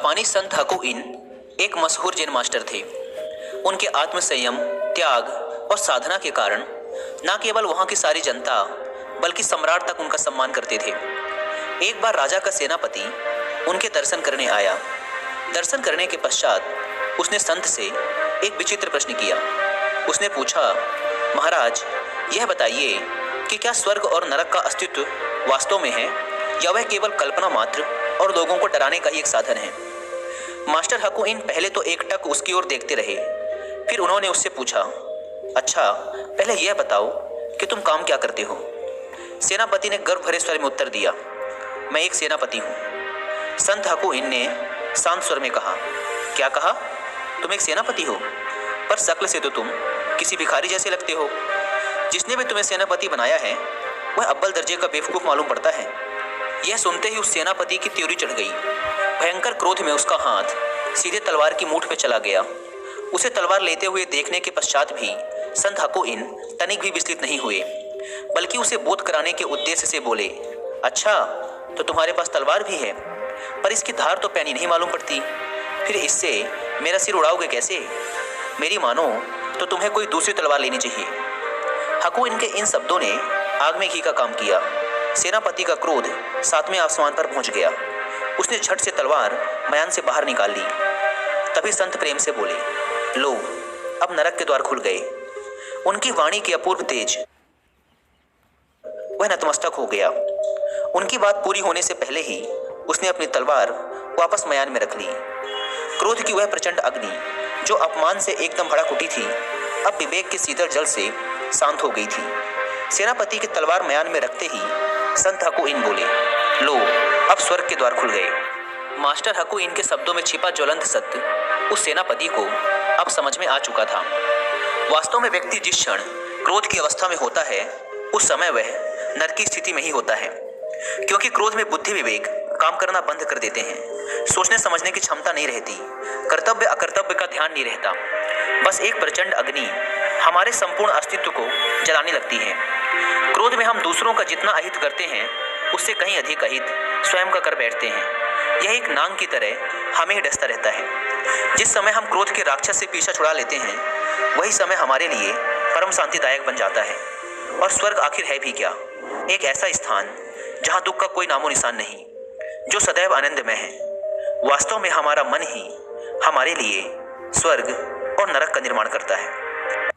जापानी संत हकुइन एक मशहूर जैन मास्टर थे। उनके आत्मसंयम, त्याग और साधना के कारण न केवल वहां की सारी जनता बल्कि सम्राट तक उनका सम्मान करते थे। एक बार राजा का सेनापति उनके दर्शन करने आया। दर्शन करने के पश्चात उसने संत से एक विचित्र प्रश्न किया। उसने पूछा, महाराज, यह बताइए कि क्या स्वर्ग और नरक का अस्तित्व वास्तव में है या वह केवल कल्पना मात्र और लोगों को डराने का ही एक साधन है। मास्टर हकुइन पहले तो एकटक उसकी ओर देखते रहे। फिर उन्होंने उससे पूछा, अच्छा, पहले यह बताओ कि तुम काम क्या करते हो। सेनापति ने गर्व भरे स्वर में उत्तर दिया, मैं एक सेनापति हूँ। संत हकुइन ने शांत स्वर में कहा, क्या कहा? तुम एक सेनापति हो? पर शक्ल से तो तुम किसी भिखारी जैसे लगते हो। जिसने भी तुम्हें सेनापति बनाया है वह अव्वल दर्जे का बेवकूफ मालूम पड़ता है। यह सुनते ही उस सेनापति की त्योरी चढ़ गई। भयंकर क्रोध में उसका हाथ सीधे तलवार की मूठ पे चला गया। उसे तलवार लेते हुए देखने के पश्चात भी संत हकुइन तनिक भी विचलित नहीं हुए, बल्कि उसे बोध कराने के उद्देश्य से बोले, अच्छा, तो तुम्हारे पास तलवार भी है, पर इसकी धार तो पैनी नहीं मालूम पड़ती। फिर इससे मेरा सिर उड़ाओगे कैसे? मेरी मानो तो तुम्हें कोई दूसरी तलवार लेनी चाहिए। हकुइन के इन शब्दों ने आग में घी का काम किया। सेनापति का क्रोध सातवें आसमान पर पहुंच गया। उसने झट से तलवार मयान से बाहर निकाल ली। तभी संत प्रेम से बोले, लो, अब नरक के द्वार खुल गए। उनकी वाणी की अपूर्व तेज, वह नतमस्तक हो गया। उनकी बात पूरी होने से पहले ही उसने अपनी तलवार वापस मयान में रख ली। क्रोध की वह प्रचंड अग्नि जो अपमान से एकदम भड़क उठी थी, अब विवेक के शीतल जल से शांत हो गई थी। सेनापति की तलवार मयान में रखते ही संत हकुइन बोले, लो, अब स्वर्ग के द्वार खुल गए। मास्टर हकुइन के शब्दों में छिपा ज्वलंत सत्य उस सेनापति को अब समझ में आ चुका था। वास्तव में व्यक्ति जिस क्षण क्रोध की अवस्था में होता है उस समय वह नरक की स्थिति में ही होता है, क्योंकि क्रोध में बुद्धि विवेक काम करना बंद कर देते हैं। सोचने समझने की क्षमता नहीं रहती, कर्तव्य अकर्तव्य का ध्यान नहीं रहता। बस एक प्रचंड अग्नि हमारे संपूर्ण अस्तित्व को जलाने लगती है। क्रोध में हम दूसरों का जितना अहित करते हैं उससे कहीं अधिक अहित स्वयं का कर बैठते हैं। यह एक नांग की तरह हमें ही डसता रहता है। जिस समय हम क्रोध के राक्षस से पीछा छुड़ा लेते हैं वही समय हमारे लिए परम शांतिदायक बन जाता है। और स्वर्ग आखिर है भी क्या? एक ऐसा स्थान जहाँ दुख का कोई नामो निशान नहीं, जो सदैव आनंदमय है। वास्तव में हमारा मन ही हमारे लिए स्वर्ग और नरक का निर्माण करता है।